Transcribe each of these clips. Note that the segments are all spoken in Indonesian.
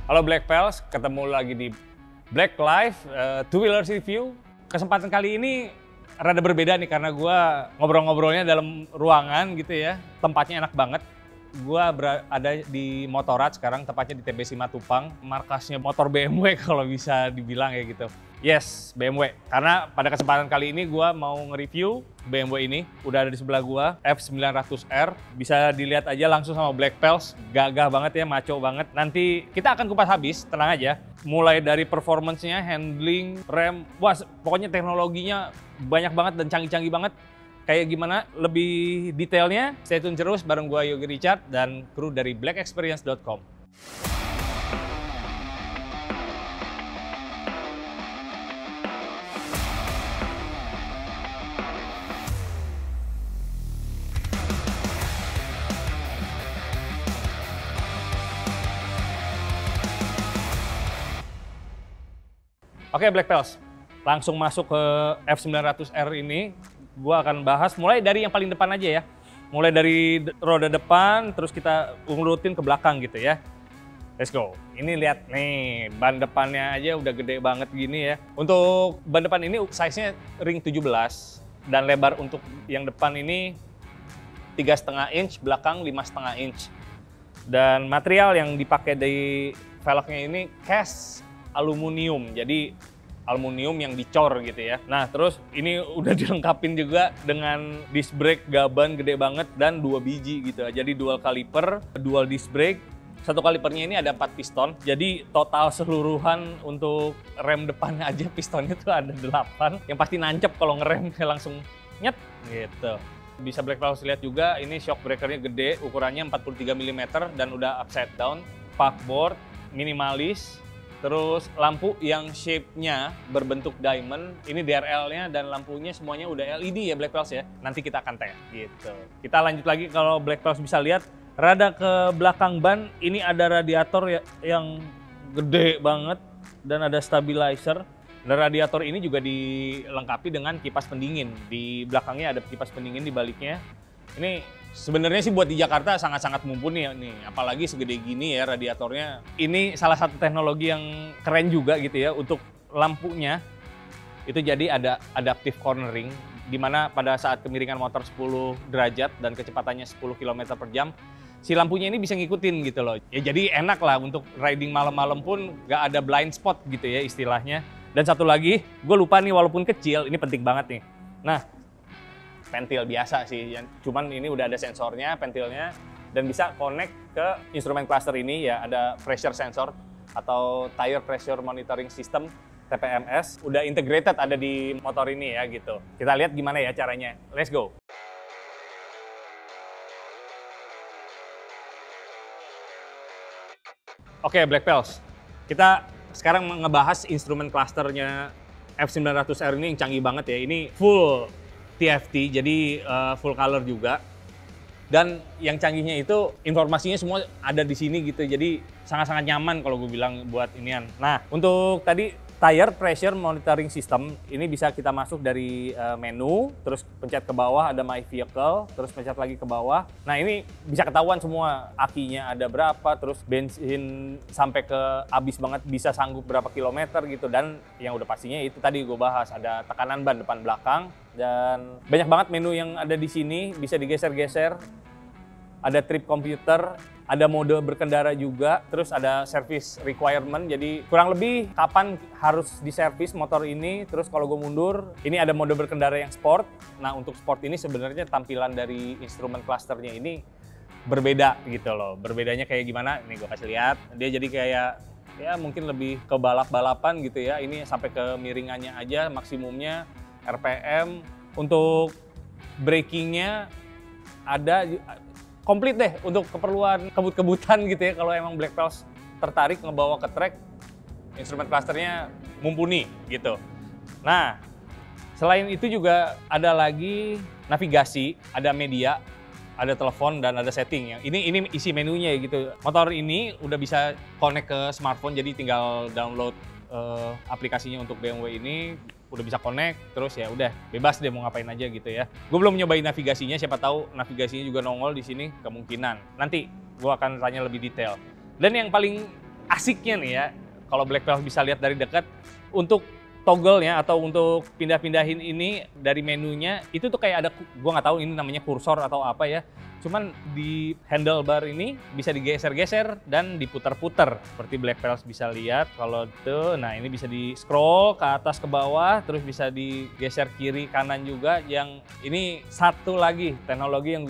Halo Black Pals, ketemu lagi di Black Live Two Wheelers Review. Kesempatan kali ini rada berbeda nih karena gue ngobrol-ngobrolnya dalam ruangan gitu ya. Tempatnya enak banget. Gue ada di Motorrad sekarang, tepatnya di TB Simatupang. Markasnya motor BMW kalau bisa dibilang kayak gitu. Yes, BMW. Karena pada kesempatan kali ini gue mau nge-review BMW ini. Udah ada di sebelah gue, F900R. Bisa dilihat aja langsung sama Black Pals. Gagah banget ya, maco banget. Nanti kita akan kupas habis, tenang aja. Mulai dari performance-nya, handling, rem. Wah, pokoknya teknologinya banyak banget dan canggih-canggih banget. Kayak gimana lebih detailnya, stay tune terus bareng gue Yogi Richard dan kru dari blackexperience.com. Oke Black Pals, langsung masuk ke F900R ini. Gua akan bahas mulai dari yang paling depan aja ya. Mulai dari roda depan, terus kita urutin ke belakang gitu ya. Let's go. Ini lihat nih, ban depannya aja udah gede banget gini ya. Untuk ban depan ini size-nya ring 17 dan lebar untuk yang depan ini 3,5 inch, belakang 5,5 inch. Dan material yang dipakai di velgnya ini cast aluminium. Jadi aluminium yang dicor gitu ya. Nah terus ini udah dilengkapin juga dengan disc brake gaban gede banget dan 2 biji gitu. Jadi dual kaliper, dual disc brake. Satu kalipernya ini ada 4 piston. Jadi total seluruhan untuk rem depannya aja pistonnya tuh ada 8. Yang pasti nancep kalau ngerem langsung nyet gitu. Bisa Black Pals lihat juga ini shock breakernya gede, ukurannya 43 mm dan udah upside down. Parkboard minimalis. Terus lampu yang shape-nya berbentuk diamond, ini DRL-nya dan lampunya semuanya udah LED ya Black Pals ya. Nanti kita akan tanya gitu. Kita lanjut lagi kalau Black Pals bisa lihat, rada ke belakang ban ini ada radiator yang gede banget dan ada stabilizer. Dan radiator ini juga dilengkapi dengan kipas pendingin. Di belakangnya ada kipas pendingin di baliknya. Ini sebenarnya sih buat di Jakarta sangat-sangat mumpuni ya nih, apalagi segede gini ya radiatornya. Ini salah satu teknologi yang keren juga gitu ya untuk lampunya. Itu jadi ada adaptive cornering, di mana pada saat kemiringan motor 10 derajat dan kecepatannya 10 km per jam, si lampunya ini bisa ngikutin gitu loh. Ya jadi enak lah untuk riding malam-malam pun gak ada blind spot gitu ya istilahnya. Dan satu lagi, gue lupa nih walaupun kecil, ini penting banget nih. Nah, pentil biasa sih, cuman ini udah ada sensornya, pentilnya, dan bisa connect ke instrumen cluster ini ya, ada pressure sensor atau tire pressure monitoring system TPMS, udah integrated ada di motor ini ya gitu. Kita lihat gimana ya caranya, let's go. Oke Black Pals, kita sekarang ngebahas instrumen clusternya F900R ini yang canggih banget ya, ini full TFT, jadi full color juga. Dan yang canggihnya itu informasinya semua ada di sini gitu, jadi sangat-sangat nyaman kalau gue bilang buat inian. Nah, untuk tadi tire pressure monitoring system, ini bisa kita masuk dari menu, terus pencet ke bawah ada my vehicle, terus pencet lagi ke bawah. Nah ini bisa ketahuan semua, akinya ada berapa, terus bensin sampai ke habis banget bisa sanggup berapa kilometer gitu. Dan yang udah pastinya itu tadi gue bahas, ada tekanan ban depan belakang. Dan banyak banget menu yang ada di sini, bisa digeser-geser. Ada trip computer, ada mode berkendara juga, terus ada service requirement, jadi kurang lebih kapan harus diservis motor ini. Terus kalau gue mundur, ini ada mode berkendara yang sport. Nah untuk sport ini sebenarnya tampilan dari instrumen clusternya ini berbeda gitu loh. Berbedanya kayak gimana, ini gue kasih lihat. Dia jadi kayak ya mungkin lebih ke balap-balapan gitu ya. Ini sampai ke miringannya aja maksimumnya, RPM. Untuk brakingnya ada komplit deh untuk keperluan kebut-kebutan gitu ya. Kalau emang Black Pals tertarik ngebawa ke track, instrumen clusternya mumpuni gitu. Nah, selain itu juga ada lagi navigasi, ada media, ada telepon dan ada setting. Ini isi menunya gitu. Motor ini udah bisa connect ke smartphone, jadi tinggal download aplikasinya untuk BMW ini. Udah bisa connect, terus ya udah bebas deh mau ngapain aja gitu ya. Gue belum nyobain navigasinya, siapa tahu navigasinya juga nongol di sini, kemungkinan. Nanti gue akan tanya lebih detail. Dan yang paling asiknya nih ya, kalau Black Pals bisa lihat dari dekat, untuk toggle-nya atau untuk pindah-pindahin ini dari menunya, itu tuh kayak ada, gua nggak tahu ini namanya kursor atau apa ya. Cuman di handlebar ini bisa digeser-geser dan diputar-putar. Seperti Black Pals bisa lihat kalau itu, nah ini bisa di scroll ke atas ke bawah, terus bisa digeser kiri kanan juga. Yang ini satu lagi teknologi yang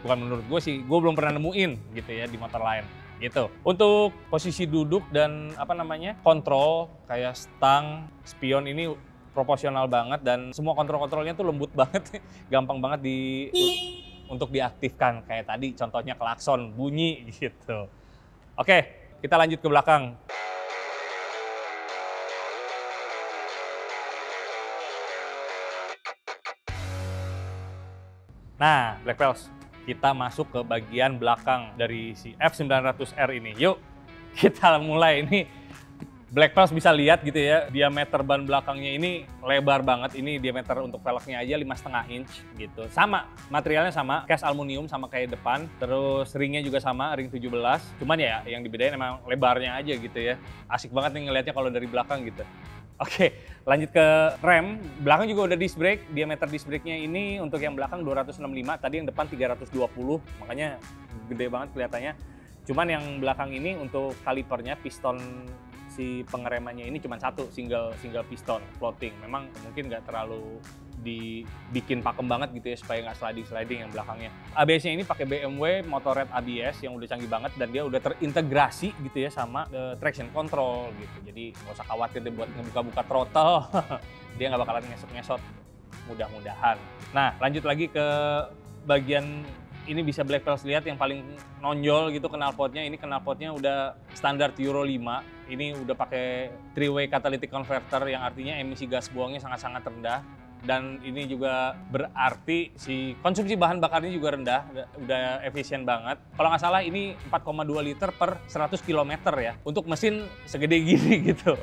bukan menurut gue sih, gue belum pernah nemuin gitu ya di motor lain. Gitu. Untuk posisi duduk dan kontrol kayak stang, spion ini proporsional banget dan semua kontrol-kontrolnya tuh lembut banget, gampang banget untuk diaktifkan kayak tadi contohnya klakson bunyi gitu. Oke, kita lanjut ke belakang. Nah, Black Pals, kita masuk ke bagian belakang dari si F900R ini. Yuk, kita mulai. Ini Black Pals bisa lihat gitu ya, diameter ban belakangnya ini lebar banget. Ini diameter untuk velgnya aja 5,5 inch gitu. Sama, materialnya sama, cast aluminium sama kayak depan. Terus ringnya juga sama, ring 17. Cuman ya yang dibedain emang lebarnya aja gitu ya. Asik banget nih ngelihatnya kalau dari belakang gitu. Oke, lanjut ke rem. Belakang juga udah disc brake. Diameter disc brake-nya ini untuk yang belakang 265, tadi yang depan 320, makanya gede banget kelihatannya. Cuman yang belakang ini untuk kalipernya, piston si pengeremannya ini cuma satu, single piston floating. Memang mungkin nggak terlalu dibikin pakem banget gitu ya supaya nggak sliding yang belakangnya. ABS-nya ini pakai BMW Motorrad ABS yang udah canggih banget dan dia udah terintegrasi gitu ya sama traction control gitu. Jadi nggak usah khawatir deh buat ngebuka-buka throttle, dia nggak bakalan ngesot-ngesot, mudah-mudahan. Nah, lanjut lagi ke bagian ini, bisa Black Pals lihat yang paling nonjol gitu knalpotnya. Ini knalpotnya udah standar Euro 5. Ini udah pakai 3-way catalytic converter yang artinya emisi gas buangnya sangat-sangat rendah. Dan ini juga berarti si konsumsi bahan bakarnya juga rendah, udah efisien banget. Kalau nggak salah ini 4,2 liter per 100 km ya, untuk mesin segede gini gitu.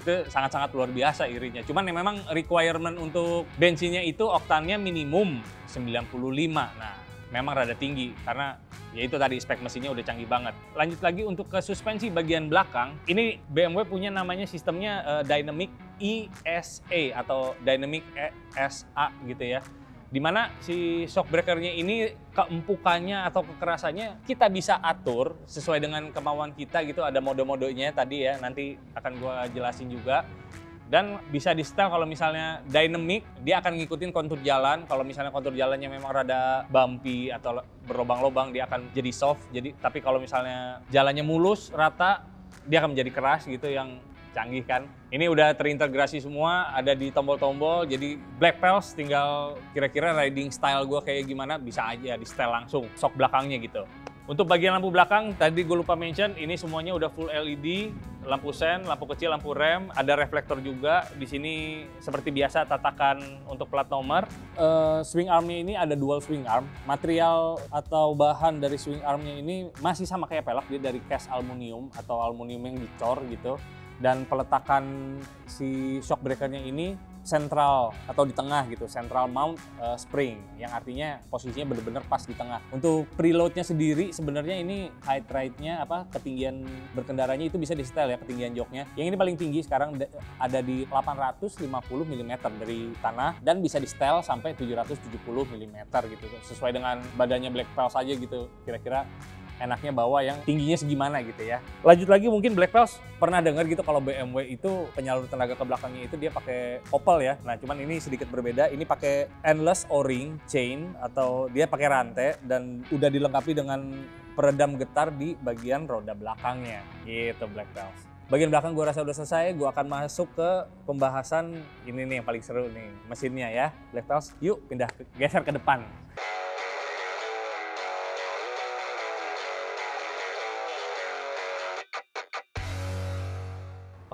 Itu sangat-sangat luar biasa irinya. Cuman ya memang requirement untuk bensinnya itu oktannya minimum 95. Nah, memang rada tinggi karena ya itu tadi spek mesinnya udah canggih banget. Lanjut lagi untuk ke suspensi bagian belakang, ini BMW punya namanya sistemnya Dynamic ESA atau Dynamic ESA gitu ya. Dimana si shock breakernya ini keempukannya atau kekerasannya kita bisa atur sesuai dengan kemauan kita gitu. Ada mode-modenya tadi ya, nanti akan gua jelasin juga. Dan bisa di setel kalau misalnya dynamic, dia akan ngikutin kontur jalan. Kalau misalnya kontur jalannya memang rada bumpy atau berlobang-lobang, dia akan jadi soft. Tapi kalau misalnya jalannya mulus, rata, dia akan menjadi keras gitu, yang canggih kan. Ini udah terintegrasi semua, ada di tombol-tombol. Jadi Black Pals tinggal kira-kira riding style gue kayak gimana, bisa aja di setel langsung shock belakangnya gitu. Untuk bagian lampu belakang, tadi gue lupa mention, ini semuanya udah full LED, lampu sen, lampu kecil, lampu rem, ada reflektor juga. Di sini seperti biasa tatakan untuk plat nomor. Swing armnya ini ada dual swing arm. Material atau bahan dari swing armnya ini masih sama kayak pelek, dia dari cast aluminium atau aluminium yang dicor gitu. Dan peletakan si shock breakernya ini sentral atau di tengah gitu, central mount spring, yang artinya posisinya benar-benar pas di tengah. Untuk preloadnya sendiri sebenarnya ini height ride-nya ketinggian berkendaranya itu bisa di setel ya, ketinggian joknya. Yang ini paling tinggi sekarang ada di 850 mm dari tanah dan bisa di setel sampai 770 mm gitu, sesuai dengan badannya Black Pals aja gitu, kira-kira enaknya bawa yang tingginya segimana gitu ya. Lanjut lagi, mungkin Black Pals pernah dengar gitu kalau BMW itu penyalur tenaga ke belakangnya itu dia pakai kopel ya. Nah, cuman ini sedikit berbeda. Ini pakai endless O-ring chain atau dia pakai rantai dan udah dilengkapi dengan peredam getar di bagian roda belakangnya. Gitu Black Pals. Bagian belakang gue rasa udah selesai, gue akan masuk ke pembahasan ini nih yang paling seru nih, mesinnya ya. Black Pals, yuk geser ke depan.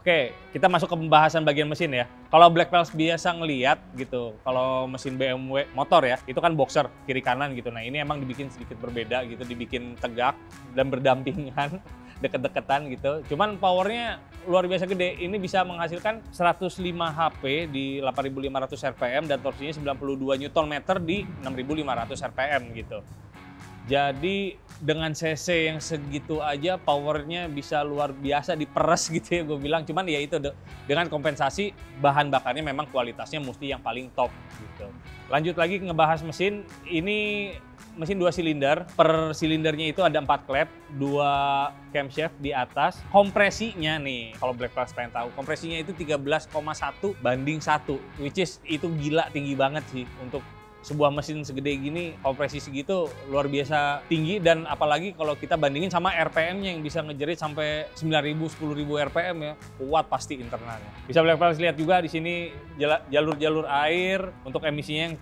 Oke, kita masuk ke pembahasan bagian mesin ya. Kalau Black Pals biasa ngeliat gitu, kalau mesin BMW motor ya, itu kan boxer kiri kanan gitu. Nah, ini emang dibikin sedikit berbeda gitu, dibikin tegak dan berdampingan, deket-deketan gitu. Cuman powernya luar biasa gede. Ini bisa menghasilkan 105 HP di 8.500 RPM dan torsinya 92 Nm di 6.500 RPM gitu. Jadi dengan cc yang segitu aja powernya bisa luar biasa diperes gitu ya gue bilang. Cuman ya itu dengan kompensasi bahan bakarnya memang kualitasnya mesti yang paling top gitu. Lanjut lagi ngebahas mesin, ini mesin 2 silinder, per silindernya itu ada 4 klep, 2 camshaft di atas. Kompresinya nih, kalau Black Pals pengen tahu, kompresinya itu 13,1 banding 1, which is itu gila tinggi banget sih untuk sebuah mesin segede gini, kompresi segitu luar biasa tinggi, dan apalagi kalau kita bandingin sama RPM-nya yang bisa ngejerit sampai 9.000, 10.000 RPM ya, kuat pasti internalnya. Bisa Black Pals lihat juga di sini jalur-jalur air untuk emisinya yang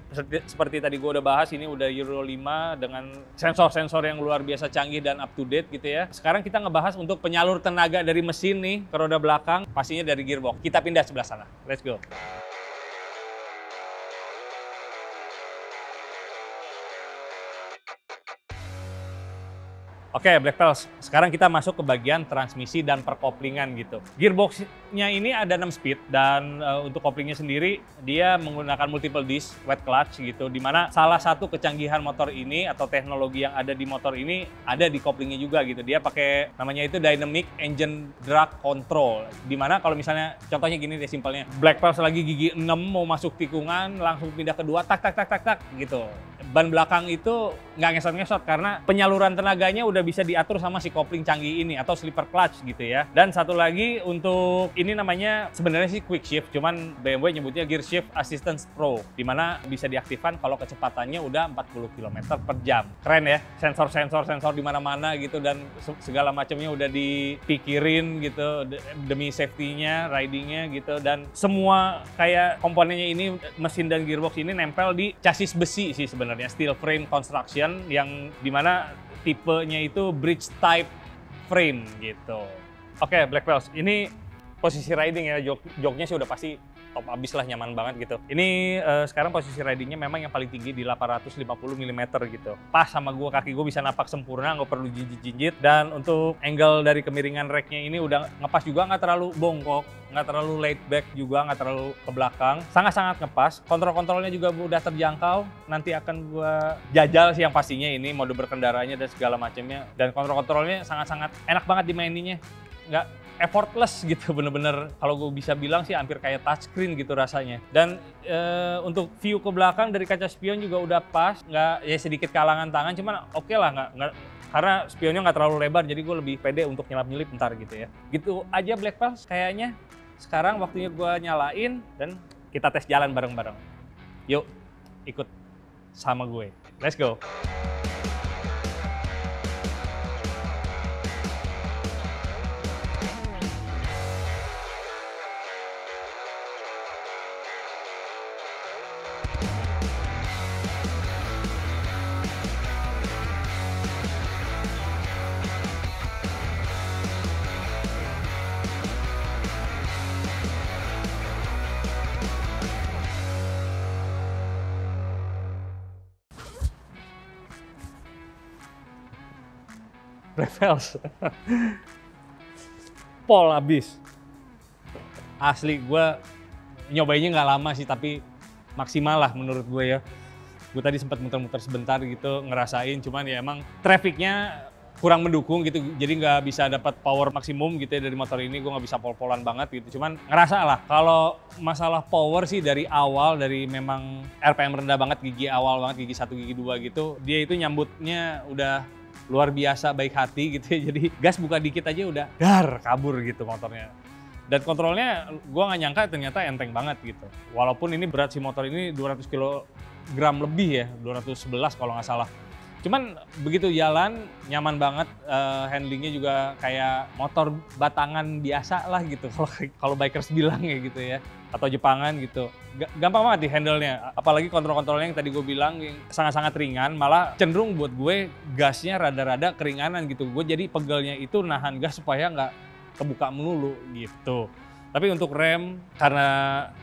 seperti tadi gue udah bahas, ini udah Euro 5 dengan sensor-sensor yang luar biasa canggih dan up to date gitu ya. Sekarang kita ngebahas untuk penyalur tenaga dari mesin nih ke roda belakang, pastinya dari gearbox. Kita pindah sebelah sana. Let's go. Oke, Black Pals, sekarang kita masuk ke bagian transmisi dan perkoplingan gitu. Gearbox-nya ini ada 6 speed, dan untuk koplingnya sendiri dia menggunakan multiple disc wet clutch gitu, dimana salah satu kecanggihan motor ini atau teknologi yang ada di motor ini ada di koplingnya juga gitu. Dia pakai namanya itu Dynamic Engine Drag Control, dimana kalau misalnya contohnya gini deh simpelnya, Black Pals lagi gigi 6 mau masuk tikungan, langsung pindah ke 2, tak gitu. Ban belakang itu nggak ngesot-ngesot karena penyaluran tenaganya udah bisa diatur sama si kopling canggih ini atau slipper clutch gitu ya. Dan satu lagi untuk ini namanya sebenarnya sih quick shift, cuman BMW nyebutnya Gear Shift Assistance Pro, dimana bisa diaktifkan kalau kecepatannya udah 40 km per jam. Keren ya, sensor di mana-mana gitu, dan segala macamnya udah dipikirin gitu demi safety-nya, riding-nya gitu, dan semua kayak komponennya ini, mesin dan gearbox ini nempel di chassis besi sih sebenarnya, steel frame construction, yang dimana tipenya itu bridge type frame gitu. Oke, Black Pals, ini posisi riding ya, joknya sih udah pasti top abis lah, nyaman banget gitu. Ini sekarang posisi ridingnya memang yang paling tinggi di 850 mm gitu. Pas sama gua, kaki gua bisa napak sempurna, nggak perlu jinjit-jinjit. Dan untuk angle dari kemiringan racknya ini udah ngepas juga, nggak terlalu bongkok, nggak terlalu laid back juga, nggak terlalu ke belakang. Sangat-sangat ngepas. Kontrol-kontrolnya juga udah terjangkau. Nanti akan gua jajal sih yang pastinya ini mode berkendaranya dan segala macamnya. Dan kontrol-kontrolnya sangat-sangat enak banget dimaininnya. Nggak effortless gitu, bener-bener kalau gue bisa bilang sih hampir kayak touchscreen gitu rasanya. Dan untuk view ke belakang dari kaca spion juga udah pas, nggak ya sedikit kalangan tangan, cuman oke lah, nggak karena spionnya nggak terlalu lebar, jadi gue lebih pede untuk nyelap-nyelip ntar gitu ya. Gitu aja Black Pals kayaknya. Sekarang waktunya gue nyalain dan kita tes jalan bareng-bareng. Yuk, ikut sama gue. Let's go. Black Pals. Pol abis. Asli gue nyobainnya nggak lama sih, tapi maksimal lah menurut gue ya. Gue tadi sempat muter-muter sebentar gitu ngerasain, cuman ya emang trafficnya kurang mendukung gitu, jadi nggak bisa dapat power maksimum gitu ya dari motor ini. Gue nggak bisa pol-polan banget gitu, cuman ngerasa lah. Kalau masalah power sih dari awal, dari memang RPM rendah banget, gigi awal banget, gigi 1, gigi 2 gitu, dia itu nyambutnya udah luar biasa baik hati gitu ya. Jadi gas buka dikit aja udah kabur gitu motornya. Dan kontrolnya gue nggak nyangka ternyata enteng banget gitu. Walaupun ini berat si motor ini 200 kg lebih ya, 211 kalau nggak salah. Cuman begitu jalan nyaman banget, handlingnya juga kayak motor batangan biasa lah gitu. Kalau bikers bilang ya gitu ya, atau Jepangan gitu. Gampang banget di handle-nya, apalagi kontrol-kontrolnya yang tadi gue bilang yang sangat-sangat ringan, malah cenderung buat gue gasnya rada-rada keringanan gitu. Gue jadi pegelnya itu nahan gas supaya nggak kebuka melulu gitu. Tapi untuk rem, karena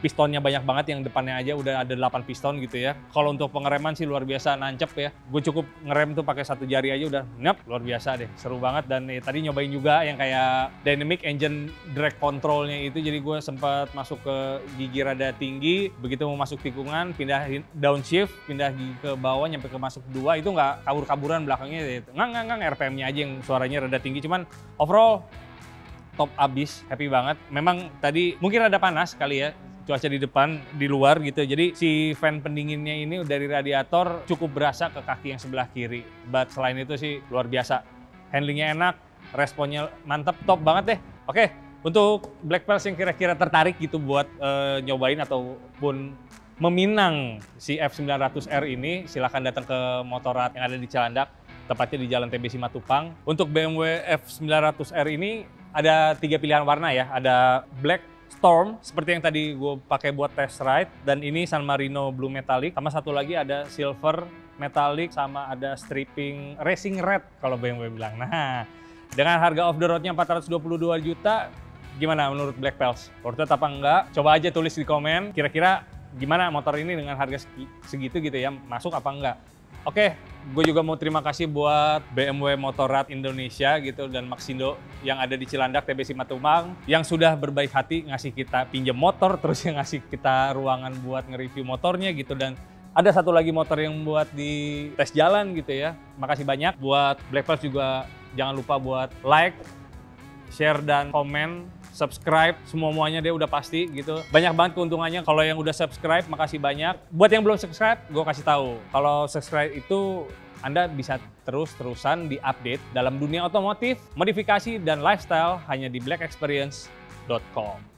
pistonnya banyak banget, yang depannya aja udah ada 8 piston gitu ya. Kalau untuk pengereman sih luar biasa, nancep ya. Gue cukup ngerem tuh pakai 1 jari aja udah nyep, luar biasa deh. Seru banget, dan tadi nyobain juga yang kayak dynamic engine drag controlnya itu, jadi gue sempat masuk ke gigi rada tinggi, begitu mau masuk tikungan, pindah downshift, pindah gigi ke bawah, nyampe ke masuk 2, itu nggak kabur-kaburan belakangnya, ngang, RPM-nya aja yang suaranya rada tinggi, cuman overall top abis, happy banget. Memang tadi mungkin rada panas kali ya, cuaca di depan, di luar gitu. Jadi si fan pendinginnya ini dari radiator cukup berasa ke kaki yang sebelah kiri. But selain itu sih luar biasa. Handlingnya enak, responnya mantap, top banget deh. Oke, untuk Black Pels yang kira-kira tertarik gitu buat nyobain ataupun meminang si F900R ini, silahkan datang ke Motorrad yang ada di Cilandak, tepatnya di Jalan TB Simatupang. Untuk BMW F900R ini ada 3 pilihan warna ya, ada Black Storm seperti yang tadi gue pakai buat test ride, dan ini San Marino Blue Metallic, sama satu lagi ada Silver Metallic, sama ada Stripping Racing Red kalau BMW bilang. Nah, dengan harga off the roadnya 422 juta, gimana menurut Black Pels? Worth it apa enggak? Coba aja tulis di komen, kira-kira gimana motor ini dengan harga segitu gitu ya, masuk apa enggak? Oke, gue juga mau terima kasih buat BMW Motorrad Indonesia gitu dan Maxindo yang ada di Cilandak, TB Simatupang, yang sudah berbaik hati ngasih kita pinjam motor, terus yang ngasih kita ruangan buat nge-review motornya gitu, dan ada satu lagi motor yang buat di tes jalan gitu ya. Makasih banyak. Buat Black Pels juga jangan lupa buat like, share, dan komen. Subscribe, semuanya deh udah pasti gitu. Banyak banget keuntungannya kalau yang udah subscribe, makasih banyak. Buat yang belum subscribe, gue kasih tahu. Kalau subscribe itu Anda bisa terus-terusan diupdate dalam dunia otomotif, modifikasi, dan lifestyle hanya di blackexperience.com.